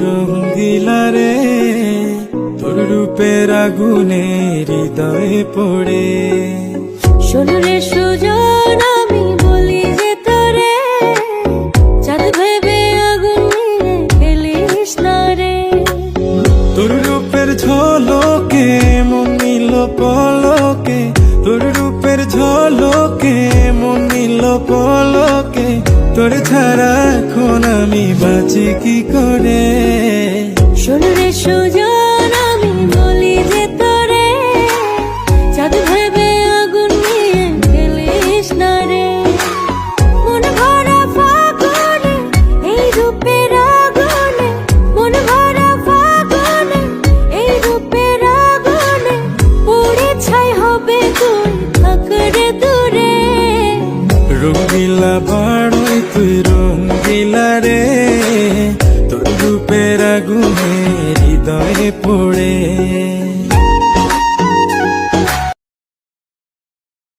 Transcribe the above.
রঙ্গিলা রে, তোর রূপের আগুনে হৃদয়ে পড়ে। শোনো রে সুজন, আমি বলি যে তোরে, চাঁদ ভেবে আগুন নিয়ে খেলিস না রে। তোর রূপের ঝলকে মন নিল পলকে, তোর রূপের ঝলকে মন নিল পলকে, তোর ছাড়া এখন আমি বাঁচি কি করে। শোনো রে সুজন, আমি বলি যে তোরে, চাঁদ ভেবে আগুন নিয়ে খেলিস না রে। মন ভরা ফাগুনে এই রূপের আগুনে, মন ভরা ফাগুনে এই রূপের আগুনে, পুড়ে ছাই হবে তুই থাক রে দূরে। রঙ্গিলা বাড়ই তুই রঙ্গিলা রে, তোর রূপের আগুনে হৃদয়ে পড়ে।